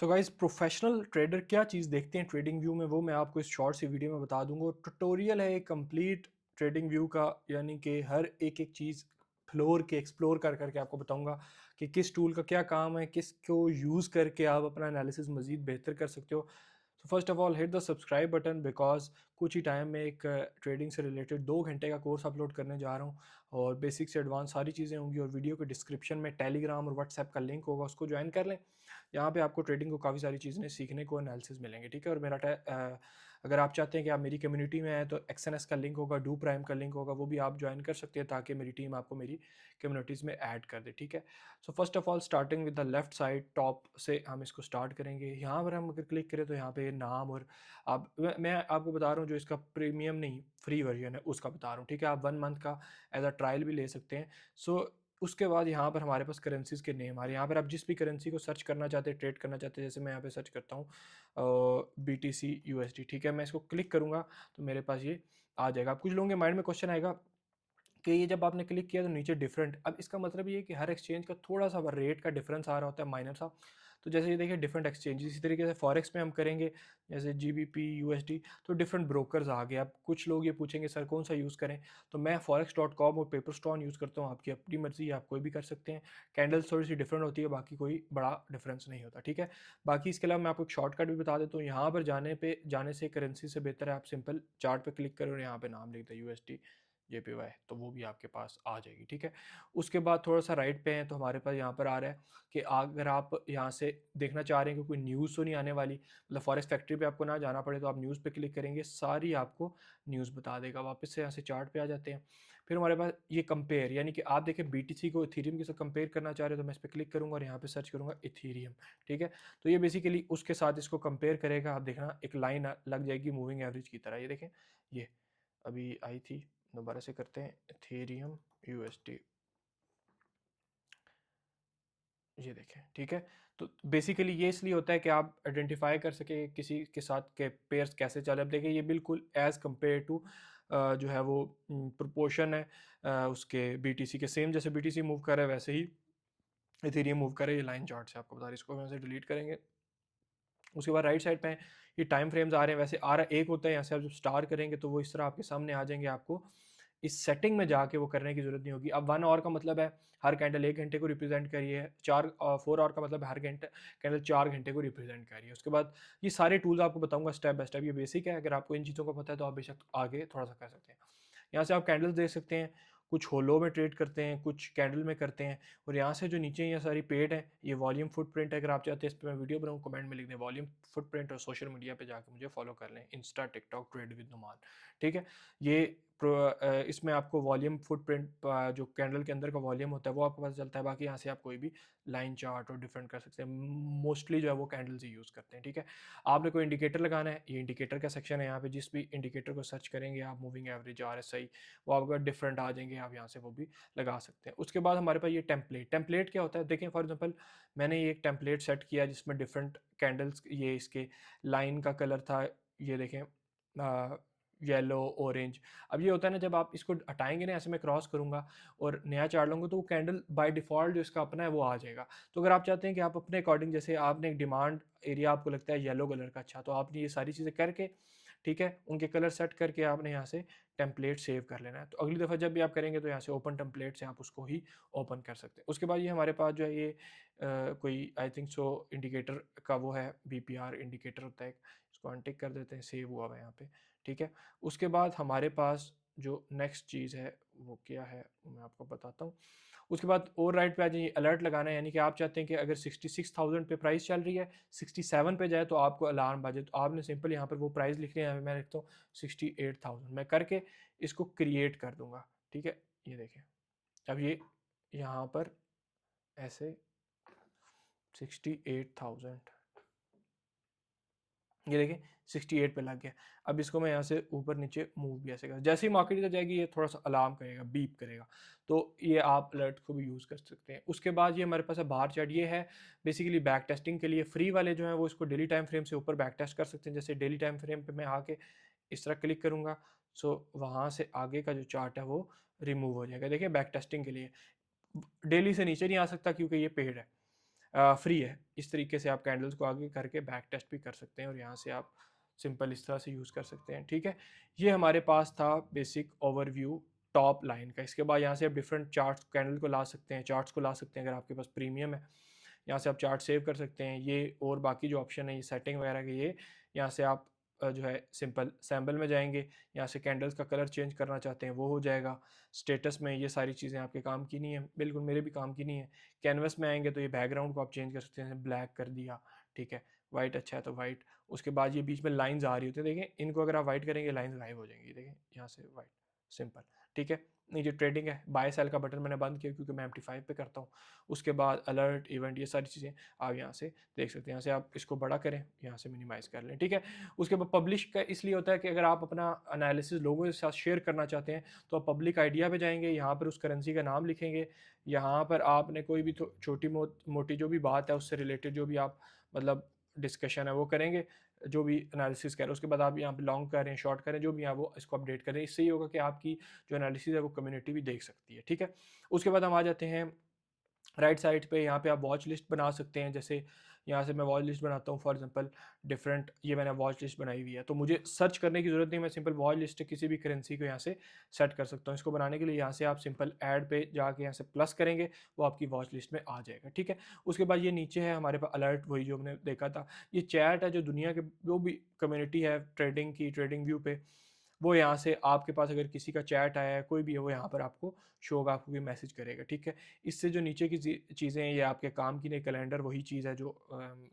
So guys, professional trader क्या चीज़ देखते हैं ट्रेडिंग व्यू में, वो मैं आपको इस शॉर्ट सी वीडियो में बता दूंगा। ट्यूटोरियल है एक कंप्लीट ट्रेडिंग व्यू का, यानी कि हर एक एक चीज़ फ्लोर के एक्सप्लोर कर करके आपको बताऊंगा कि किस टूल का क्या काम है, किसको यूज़ करके आप अपना एनालिसिस मज़ीद बेहतर कर सकते हो। So first of all hit the subscribe button, because कुछ ही टाइम में एक ट्रेडिंग से रिलेटेड 2 घंटे का कोर्स अपलोड करने जा रहा हूँ और बेसिक से एडवांस सारी चीज़ें होंगी। और वीडियो के डिस्क्रिप्शन में टेलीग्राम और व्हाट्सएप का लिंक होगा, उसको ज्वाइन कर लें। यहाँ पे आपको ट्रेडिंग को काफ़ी सारी चीज़ें सीखने को, एनालिसिस मिलेंगे, ठीक है। और अगर आप चाहते हैं कि आप मेरी कम्युनिटी में आए तो एक्सएनएस का लिंक होगा, डू प्राइम का लिंक होगा, वो भी आप ज्वाइन कर सकते हैं ताकि मेरी टीम आपको मेरी कम्युनिटीज़ में ऐड कर दे, ठीक है। So first of all starting with the left side top से हम इसको स्टार्ट करेंगे। यहाँ पर हम अगर क्लिक करें तो यहाँ पे नाम और आप मैं आपको बता रहा हूँ जो इसका प्रीमियम नहीं फ्री वर्जन है उसका बता रहा हूँ, ठीक है। आप 1 मंथ का एज अ ट्रायल भी ले सकते हैं। सो उसके बाद यहाँ पर हमारे पास करेंसीज के नेम आ रहे हैं। यहाँ पर आप जिस भी करेंसी को सर्च करना चाहते हैं, ट्रेड करना चाहते हैं, जैसे मैं यहाँ पे सर्च करता हूँ BTC USD, ठीक है। मैं इसको क्लिक करूँगा तो मेरे पास ये आ जाएगा। अब कुछ लोगों के माइंड में क्वेश्चन आएगा कि ये जब आपने क्लिक किया तो नीचे डिफरेंट, अब इसका मतलब ये है कि हर एक्सचेंज का थोड़ा सा रेट का डिफरेंस आ रहा होता है, माइनर सा। तो जैसे ये देखिए डिफरेंट एक्सचेंज, इसी तरीके से फॉरेक्स में हम करेंगे जैसे GBP USD, तो डिफरेंट ब्रोकर्स आ गए। अब कुछ लोग ये पूछेंगे सर कौन सा यूज़ करें, तो मैं forex.com और पेपरस्टोन यूज़ करता हूँ। आपकी अपनी मर्जी है, आप कोई भी कर सकते हैं। कैंडल्स थोड़ी सी डिफरेंट होती है, बाकी कोई बड़ा डिफरेंस नहीं होता, ठीक है। बाकी इसके अलावा मैं आपको एक शॉर्टकट भी बता देता हूँ। यहाँ पर जाने से करेंसी से बेहतर है आप सिंपल चार्ट पर क्लिक करें और यहाँ पर नाम लिख दें USD JPY, तो वो भी आपके पास आ जाएगी, ठीक है। उसके बाद थोड़ा सा राइट पे हैं तो हमारे पास यहाँ पर आ रहा है कि अगर आप यहाँ से देखना चाह रहे हैं कि कोई न्यूज़ तो नहीं आने वाली, मतलब फॉरेस्ट फैक्ट्री पे आपको ना जाना पड़े, तो आप न्यूज़ पे क्लिक करेंगे, सारी आपको न्यूज़ बता देगा। वापस से यहाँ से चार्ट पे आ जाते हैं। फिर हमारे पास ये कंपेयर, यानी कि आप देखें BTC को इथीरियम के साथ कंपेयर करना चाह रहे हो तो मैं इस पर क्लिक करूँगा और यहाँ पे सर्च करूँगा इथीरियम, ठीक है। तो ये बेसिकली उसके साथ इसको कंपेयर करेगा। आप देखना एक लाइन लग जाएगी मूविंग एवरेज की तरह, ये देखें, ये अभी आई थी। दोबारा से करते हैं इथेरियम USD, ये देखें, ठीक है। तो बेसिकली ये इसलिए होता है कि आप आइडेंटिफाई कर सके किसी के साथ के पेयर्स कैसे चले। अब देखिए ये बिल्कुल एज़ कम्पेयर टू जो है वो प्रोपोर्शन है उसके BTC के, सेम जैसे BTC मूव कर रहा है वैसे ही इथेरियम मूव करे। ये लाइन चार्ट से आपको बता रही, इसको यहाँ से डिलीट करेंगे। उसके बाद राइट साइड पे ये टाइम फ्रेम्स आ रहे हैं, वैसे आ रहा एक होता है, यहाँ से आप जब स्टार करेंगे तो वो इस तरह आपके सामने आ जाएंगे। आपको इस सेटिंग में जाके वो करने की जरूरत नहीं होगी। अब 1 आवर का मतलब है हर कैंडल 1 घंटे को रिप्रेजेंट करिए, 4 आवर का मतलब हर घंटे कैंडल 4 घंटे को रिप्रेजेंट करिए। उसके बाद ये सारे टूल्स आपको बताऊंगा स्टेप बाय स्टेप, ये बेसिक है। अगर आपको इन चीज़ों का पता है तो आप बेशक आगे थोड़ा सा कर सकते हैं। यहाँ से आप कैंडल्स देख सकते हैं, कुछ होलो में ट्रेड करते हैं, कुछ कैंडल में करते हैं। और यहाँ से जो नीचे ये सारी पेड है, ये वॉल्यूम फुटप्रिंट है। अगर आप चाहते हैं इस पर मैं वीडियो बनाऊँ, कमेंट में लिख दें वॉल्यूम फुटप्रिंट, और सोशल मीडिया पे जाकर मुझे फॉलो कर लें, Insta, TikTok, trade with Numan, ठीक है। ये इसमें आपको वॉल्यूम फुटप्रिंट जो कैंडल के अंदर का वॉल्यूम होता है वो आपको पता चलता है। बाकी यहाँ से आप कोई भी लाइन चार्ट और डिफरेंट कर सकते हैं। मोस्टली जो है वो कैंडल्स ही यूज़ करते हैं, ठीक है। आपने कोई इंडिकेटर लगाना है, ये इंडिकेटर का सेक्शन है। यहाँ पे जिस भी इंडिकेटर को सर्च करेंगे आप, मूविंग एवरेज, RSI, वो आपका डिफरेंट आ जाएंगे, आप यहाँ से वो भी लगा सकते हैं। उसके बाद हमारे पास ये टेम्पलेट क्या होता है, देखें फॉर एग्जांपल मैंने ये एक टेम्पलेट सेट किया जिसमें डिफरेंट कैंडल्स, ये इसके लाइन का कलर था, ये देखें येलो, ऑरेंज। अब ये होता है ना, जब आप इसको हटाएंगे ना, ऐसे मैं क्रॉस करूंगा और नया चार्ट लूंगा तो वो कैंडल बाय डिफॉल्ट जो इसका अपना है वो आ जाएगा। तो अगर आप चाहते हैं कि आप अपने अकॉर्डिंग, जैसे आपने एक डिमांड एरिया आपको लगता है येलो कलर का अच्छा, तो आपने ये सारी चीज़ें करके, ठीक है, उनके कलर सेट करके आपने यहाँ से टेम्पलेट सेव कर लेना है। तो अगली दफ़ा जब भी आप करेंगे तो यहाँ से ओपन टेम्पलेट से आप उसको ही ओपन कर सकते हैं। उसके बाद ये हमारे पास जो है ये कोई आई थिंक सो इंडिकेटर का वो है, BPR इंडिकेटर होता है, इसको अनटिक कर देते हैं, सेव हुआ हुआ है यहाँ पे, ठीक है। उसके बाद हमारे पास जो नेक्स्ट चीज़ है वो क्या है, मैं आपको बताता हूँ। उसके बाद और राइट पे आ जाइए, अलर्ट लगाना है, यानी कि आप चाहते हैं कि अगर 66,000 पे प्राइस चल रही है, 67 पे जाए तो आपको अलार्म बाजे। तो आपने सिंपल यहाँ पर वो प्राइस लिख लिया है, मैं लिखता हूँ 68,000, मैं करके इसको क्रिएट कर दूंगा, ठीक है। ये देखें, अब ये यहाँ पर ऐसे 68,000, ये देखिए 68 पे लग गया। अब इसको मैं यहाँ से ऊपर नीचे मूव भी ऐसे कर, जैसे ही मार्केट इधर जाएगी ये थोड़ा सा अलार्म करेगा, बीप करेगा, तो ये आप अलर्ट को भी यूज़ कर सकते हैं। उसके बाद ये हमारे पास है बार चार्ट, ये है बेसिकली बैक टेस्टिंग के लिए। फ्री वाले जो है वो इसको डेली टाइम फ्रेम से ऊपर बैक टेस्ट कर सकते हैं। जैसे डेली टाइम फ्रेम पे मैं आके इस तरह क्लिक करूँगा, सो वहाँ से आगे का जो चार्ट है वो रिमूव हो जाएगा। देखिए बैक टेस्टिंग के लिए डेली से नीचे नहीं आ सकता क्योंकि ये पेड है। फ्री है। इस तरीके से आप कैंडल्स को आगे करके बैक टेस्ट भी कर सकते हैं और यहाँ से आप सिंपल इस तरह से यूज़ कर सकते हैं। ठीक है, ये हमारे पास था बेसिक ओवरव्यू टॉप लाइन का। इसके बाद यहाँ से आप डिफरेंट चार्ट्स कैंडल को ला सकते हैं, चार्ट्स को ला सकते हैं अगर आपके पास प्रीमियम है। यहाँ से आप चार्ट सेव कर सकते हैं ये, और बाकी जो ऑप्शन है ये सेटिंग वगैरह के, ये यहाँ से आप जो है सिंपल सैम्बल में जाएंगे, यहाँ से कैंडल्स का कलर चेंज करना चाहते हैं वो हो जाएगा। स्टेटस में ये सारी चीज़ें आपके काम की नहीं है, बिल्कुल मेरे भी काम की नहीं है। कैनवस में आएंगे तो ये बैकग्राउंड को आप चेंज कर सकते हैं, ब्लैक कर दिया, ठीक है, वाइट अच्छा है तो वाइट। उसके बाद ये बीच में लाइंस आ रही होती है, देखें इनको अगर आप वाइट करेंगे लाइंस गायब हो जाएंगी, देखें यहाँ से वाइट, सिंपल। ठीक है, ये जो ट्रेडिंग है, बाय सेल का बटन मैंने बंद किया क्योंकि मैं MT5 पे करता हूँ। उसके बाद अलर्ट इवेंट ये सारी चीज़ें आप यहाँ से देख सकते हैं। यहाँ से आप इसको बड़ा करें, यहाँ से मिनिमाइज़ कर लें, ठीक है। उसके बाद पब्लिश का इसलिए होता है कि अगर आप अपना एनालिसिस लोगों के साथ शेयर करना चाहते हैं तो आप पब्लिक आइडिया पे जाएंगे, यहाँ पर उस करेंसी का नाम लिखेंगे, यहाँ पर आपने कोई भी छोटी मोटी जो भी बात है उससे रिलेटेड जो भी आप मतलब डिस्कशन है वो करेंगे, जो भी एनालिसिस कर रहे हैं। उसके बाद आप यहाँ पे लॉन्ग करें, शॉर्ट करें, जो भी है वो इसको अपडेट करें। इससे ये होगा कि आपकी जो एनालिसिस है वो कम्युनिटी भी देख सकती है, ठीक है। उसके बाद हम आ जाते हैं राइट साइड पे, यहाँ पे आप वॉच लिस्ट बना सकते हैं। जैसे यहाँ से मैं वॉच लिस्ट बनाता हूँ फॉर एग्जांपल डिफरेंट, ये मैंने वॉच लिस्ट बनाई हुई है तो मुझे सर्च करने की ज़रूरत नहीं, मैं सिंपल वॉच लिस्ट किसी भी करेंसी को यहाँ से सेट कर सकता हूँ। इसको बनाने के लिए यहाँ से आप सिंपल ऐड पे जाके यहाँ से प्लस करेंगे, वो आपकी वॉच लिस्ट में आ जाएगा, ठीक है। उसके बाद ये नीचे है हमारे पास अलर्ट, वही जो हमने देखा था। ये चैट है जो दुनिया के जो भी कम्युनिटी है ट्रेडिंग की, ट्रेडिंग व्यू पे, वो यहाँ से आपके पास अगर किसी का चैट आया है कोई भी है वो यहाँ पर आपको शो होगा, आपको कोई मैसेज करेगा, ठीक है। इससे जो नीचे की चीज़ें हैं ये आपके काम की नहीं, कैलेंडर वही चीज़ है जो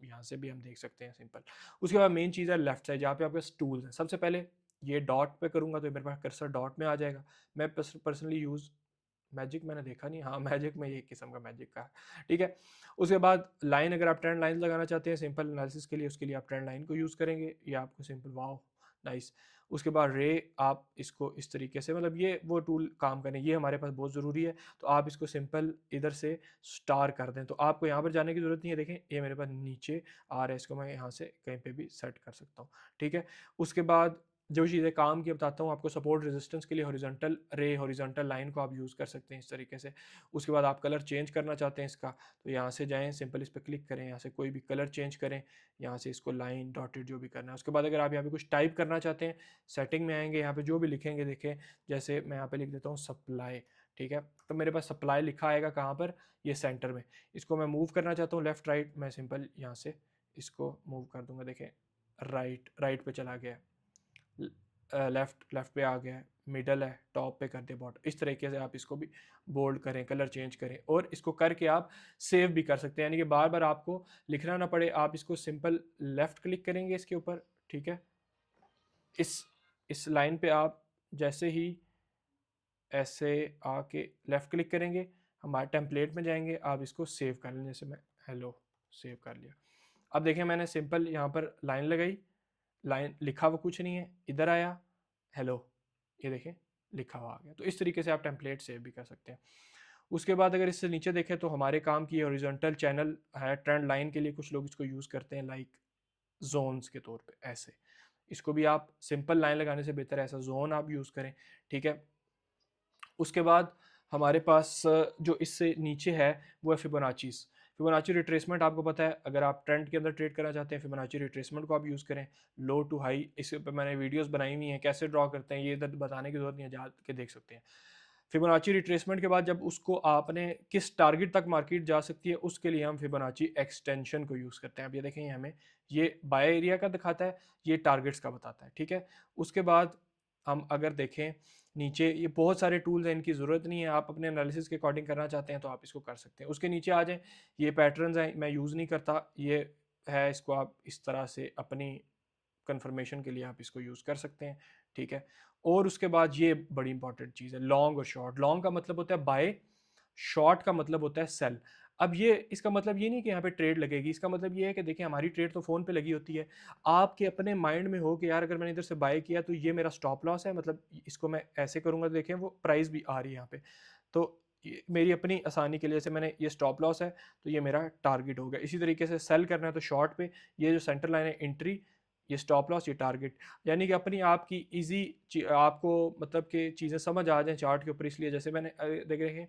यहाँ से भी हम देख सकते हैं, सिंपल। उसके बाद मेन चीज़ है लेफ्ट साइड, जहाँ पे आपके टूल्स हैं। सबसे पहले ये डॉट पे करूँगा तो मेरे पास कर्सर डॉट में आ जाएगा। मैं पर्सनली यूज़ मैजिक मैंने देखा नहीं, हाँ मैजिक में ये किस्म का मैजिक का है, ठीक है। उसके बाद लाइन, अगर आप ट्रेंड लाइन लगाना चाहते हैं सिंपल एनालिसिस के लिए, उसके लिए आप ट्रेंड लाइन को यूज़ करेंगे, ये आपको सिंपल वाओ नाइस। उसके बाद रे, आप इसको इस तरीके से मतलब ये वो टूल काम करें, ये हमारे पास बहुत ज़रूरी है। तो आप इसको सिंपल इधर से स्टार कर दें तो आपको यहाँ पर जाने की ज़रूरत नहीं है। देखें ये मेरे पास नीचे आ रहा है, इसको मैं यहाँ से कहीं पे भी सेट कर सकता हूँ, ठीक है। उसके बाद जो चीज़ें काम की बताता हूँ आपको, सपोर्ट रेजिस्टेंस के लिए हॉरिजॉन्टल रे, हॉरिजॉन्टल लाइन को आप यूज़ कर सकते हैं इस तरीके से। उसके बाद आप कलर चेंज करना चाहते हैं इसका, तो यहाँ से जाएं, सिंपल इस पर क्लिक करें, यहाँ से कोई भी कलर चेंज करें, यहाँ से इसको लाइन डॉटेड जो भी करना है। उसके बाद अगर आप यहाँ पे कुछ टाइप करना चाहते हैं, सेटिंग में आएंगे, यहाँ पे जो भी लिखेंगे, देखें जैसे मैं यहाँ पे लिख देता हूँ सप्लाई, ठीक है। तो मेरे पास सप्लाई लिखा आएगा कहाँ पर, ये सेंटर में। इसको मैं मूव करना चाहता हूँ लेफ्ट राइट, मैं सिंपल यहाँ से इसको मूव कर दूंगा, देखें राइट राइट पे चला गया, लेफ्ट लेफ्ट पे आ गया है, मिडल है, टॉप पे कर दे, बॉटम। इस तरीके से आप इसको भी बोल्ड करें, कलर चेंज करें, और इसको करके आप सेव भी कर सकते हैं, यानी कि बार बार आपको लिखना ना पड़े। आप इसको सिंपल लेफ्ट क्लिक करेंगे इसके ऊपर, ठीक है। इस लाइन पे आप जैसे ही ऐसे आके लेफ्ट क्लिक करेंगे, हमारे टेम्पलेट में जाएंगे, आप इसको सेव कर लें। जैसे मैं हेलो सेव कर लिया। अब देखें मैंने सिंपल यहाँ पर लाइन लगाई, लाइन लिखा हुआ कुछ नहीं है, इधर आया हेलो, ये देखें लिखा हुआ आ गया। तो इस तरीके से आप टेम्पलेट सेव भी कर सकते हैं। उसके बाद अगर इससे नीचे देखें तो हमारे काम की हॉरिजॉन्टल चैनल है, ट्रेंड लाइन के लिए कुछ लोग इसको यूज़ करते हैं लाइक जोन्स के तौर पे, ऐसे। इसको भी आप सिंपल लाइन लगाने से बेहतर है ऐसा जोन आप यूज़ करें, ठीक है। उसके बाद हमारे पास जो इससे नीचे है वो है फिबोनाचीज़। फिबोनाची रिट्रेसमेंट आपको पता है, अगर आप ट्रेंड के अंदर ट्रेड करना चाहते हैं फिबोनाची रिट्रेसमेंट को आप यूज़ करें, लो टू हाई। इस पर मैंने वीडियोस बनाई हुई हैं कैसे ड्रॉ करते हैं, ये इधर बताने की जरूरत नहीं है, जा के देख सकते हैं। फिबोनाची रिट्रेसमेंट के बाद जब उसको आपने किस टारगेट तक मार्केट जा सकती है, उसके लिए हम फिबोनाची एक्सटेंशन को यूज़ करते हैं। अब ये देखें हमें ये बाय एरिया का दिखाता है, ये टारगेट्स का बताता है, ठीक है। उसके बाद हम अगर देखें नीचे, ये बहुत सारे टूल्स हैं, इनकी ज़रूरत नहीं है, आप अपने एनालिसिस के अकॉर्डिंग करना चाहते हैं तो आप इसको कर सकते हैं। उसके नीचे आ जाएं, ये पैटर्न्स हैं, मैं यूज़ नहीं करता, ये है, इसको आप इस तरह से अपनी कंफर्मेशन के लिए आप इसको यूज़ कर सकते हैं, ठीक है। और उसके बाद ये बड़ी इंपॉर्टेंट चीज़ है लॉन्ग और शॉर्ट। लॉन्ग का मतलब होता है बाय, शॉर्ट का मतलब होता है सेल। अब ये इसका मतलब ये नहीं कि यहाँ पे ट्रेड लगेगी, इसका मतलब ये है कि देखिए हमारी ट्रेड तो फ़ोन पे लगी होती है, आपके अपने माइंड में हो कि यार अगर मैंने इधर से बाय किया तो ये मेरा स्टॉप लॉस है, मतलब इसको मैं ऐसे करूँगा तो देखें वो प्राइस भी आ रही है यहाँ पे, तो मेरी अपनी आसानी के लिए से मैंने ये स्टॉप लॉस है तो ये मेरा टारगेट हो गया। इसी तरीके से सेल करना है तो शॉर्ट पे ये जो सेंटर लाइन है एंट्री, ये स्टॉप लॉस, ये टारगेट, यानी कि अपनी आपकी इजी आपको मतलब कि चीज़ें समझ आ जाएं चार्ट के ऊपर। इसलिए जैसे मैंने देख रहे हैं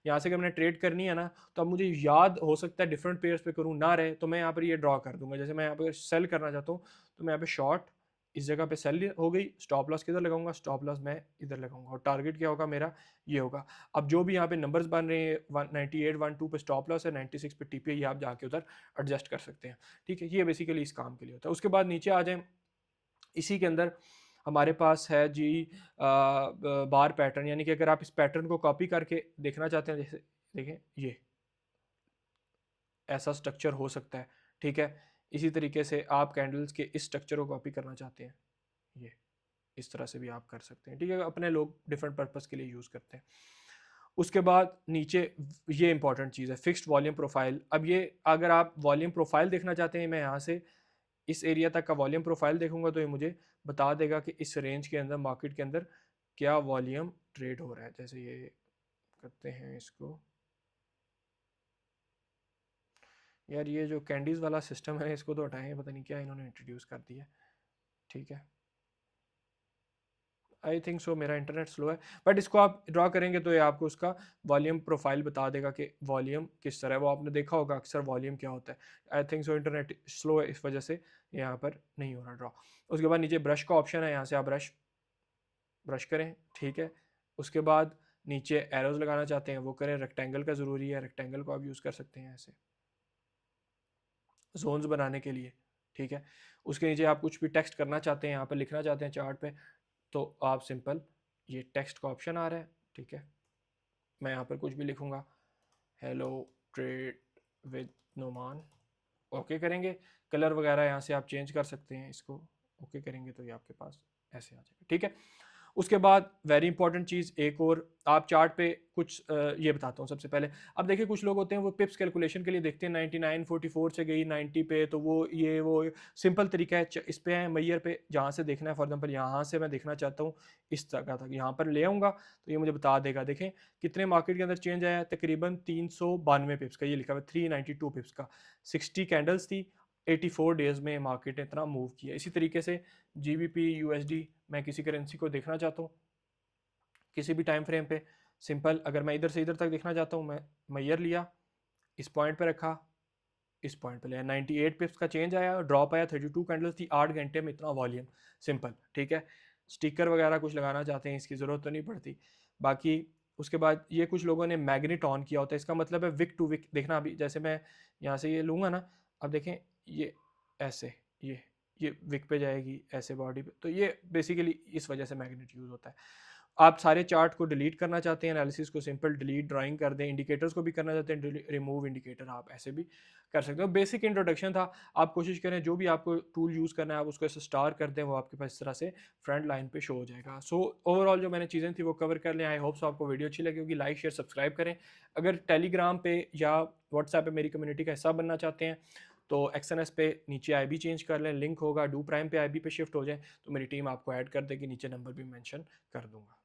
यहाँ से अगर मैंने ट्रेड करनी है ना, तो अब मुझे याद हो सकता है डिफरेंट पेयर्स पे करूँ ना रहे, तो मैं यहाँ पर ये ड्रॉ कर दूंगा। जैसे मैं यहाँ पर सेल करना चाहता हूँ, तो मैं यहाँ पे शॉर्ट इस जगह पे सेल हो गई, स्टॉप लॉस किधर लगाऊंगा, स्टॉप लॉस मैं इधर लगाऊंगा, और टारगेट क्या होगा मेरा, ये होगा। अब जो भी यहाँ पे नंबर्स बन रहे हैं 98 12 पे स्टॉप लॉस है, 96 पे टीपीआई, ये आप जाके उधर एडजस्ट कर सकते हैं, ठीक है। ये बेसिकली इस काम के लिए होता है। उसके बाद नीचे आ जाए, इसी के अंदर हमारे पास है जी बार पैटर्न, यानी कि अगर आप इस पैटर्न को कॉपी करके देखना चाहते हैं, जैसे देखें ये ऐसा स्ट्रक्चर हो सकता है, ठीक है। इसी तरीके से आप कैंडल्स के इस स्ट्रक्चर को कॉपी करना चाहते हैं, ये इस तरह से भी आप कर सकते हैं, ठीक है। अपने लोग डिफरेंट पर्पस के लिए यूज़ करते हैं। उसके बाद नीचे ये इंपॉर्टेंट चीज़ है, फिक्स्ड वॉल्यूम प्रोफाइल। अब ये अगर आप वॉल्यूम प्रोफाइल देखना चाहते हैं, मैं यहाँ से इस एरिया तक का वॉल्यूम प्रोफाइल देखूंगा, तो ये मुझे बता देगा कि इस रेंज के अंदर, मार्केट के अंदर क्या वॉल्यूम ट्रेड हो रहा है। जैसे ये करते हैं इसको, यार ये जो कैंडीज वाला सिस्टम है इसको तो हटाएं, पता नहीं क्या इन्होंने इंट्रोड्यूस कर दिया, ठीक है। आई थिंक सो मेरा इंटरनेट स्लो है, बट इसको आप ड्रॉ करेंगे तो ये आपको उसका वॉल्यूम प्रोफाइल बता देगा कि वॉल्यूम किस तरह है। वो आपने देखा होगा अक्सर वॉल्यूम क्या होता है। I think so internet slow है, इस वजह से यहाँ पर नहीं हो रहा ड्रॉ। उसके बाद नीचे ब्रश का ऑप्शन है, यहाँ से आप ब्रश ब्रश करें, ठीक है। उसके बाद नीचे एरोज लगाना चाहते हैं वो करें, रेक्टेंगल का ज़रूरी है, रेक्टेंगल को आप यूज़ कर सकते हैं ऐसे जोन्स बनाने के लिए, ठीक है। उसके नीचे आप कुछ भी टेक्स्ट करना चाहते हैं, यहाँ पर लिखना चाहते हैं चार्ट पे, तो आप सिंपल ये टेक्स्ट का ऑप्शन आ रहा है, ठीक है। मैं यहाँ पर कुछ भी लिखूँगा, hello trade with Noman, okay करेंगे। कलर वगैरह यहाँ से आप चेंज कर सकते हैं, इसको ओके करेंगे तो ये आपके पास ऐसे आ जाएगा, ठीक है। उसके बाद वेरी इंपॉर्टेंट चीज़ एक और, आप चार्ट पे कुछ ये बताता हूँ सबसे पहले। अब देखिए कुछ लोग होते हैं वो पिप्स कैलकुलेशन के लिए देखते हैं 99 44 से गई 90 पे, तो वो ये वो सिंपल तरीका है, इस पे है मैयर पे, जहाँ से देखना है, फॉर एग्जांपल यहाँ से मैं देखना चाहता हूँ इस जगह तक, यहाँ पर ले आऊँगा तो ये मुझे बता देगा। देखें कितने मार्केट के अंदर चेंज आया है, तकरीबन 392 पिप्स का, ये लिखा हुआ 392 पिप्स का, 60 कैंडल्स थी, 84 डेज में मार्केट ने इतना मूव किया। इसी तरीके से GBP USD, मैं किसी करेंसी को देखना चाहता हूँ किसी भी टाइम फ्रेम पे, सिंपल अगर मैं इधर से इधर तक देखना चाहता हूँ, मैं मैयर लिया, इस पॉइंट पे रखा, इस पॉइंट पे लिया, 98 पिप्स का चेंज आया, ड्रॉप आया, 32 कैंडल्स थी, 8 घंटे में इतना वॉल्यूम, सिंपल, ठीक है। स्टिकर वगैरह कुछ लगाना चाहते हैं इसकी ज़रूरत तो नहीं पड़ती। बाकी उसके बाद ये कुछ लोगों ने मैग्नेट ऑन किया होता है, इसका मतलब है विक टू विक देखना। अभी जैसे मैं यहाँ से ये लूँगा ना, अब देखें ये ऐसे, ये विक पे जाएगी ऐसे बॉडी पे, तो ये बेसिकली इस वजह से मैग्नेट यूज़ होता है। आप सारे चार्ट को डिलीट करना चाहते हैं, एनालिसिस को सिंपल डिलीट ड्राइंग कर दें, इंडिकेटर्स को भी करना चाहते हैं रिमूव इंडिकेटर, आप ऐसे भी कर सकते हो। बेसिक इंट्रोडक्शन था, आप कोशिश करें जो भी आपको टूल यूज़ करना है आप उसको ऐसे स्टार कर दें, वो आपके पास इस तरह से फ्रंट लाइन पे शो हो जाएगा। सो ओवरऑल जो मैंने चीज़ें थी वो कवर कर लें। आई होप सो आपको वीडियो अच्छी लगी होगी। लाइक शेयर सब्सक्राइब करें। अगर टेलीग्राम पे या व्हाट्सएप पे मेरी कम्युनिटी का हिस्सा बनना चाहते हैं तो XNS पे नीचे IB चेंज कर लें, लिंक होगा, डू प्राइम पे IB पे शिफ्ट हो जाए तो मेरी टीम आपको ऐड कर देगी, नीचे नंबर भी मेंशन कर दूंगा।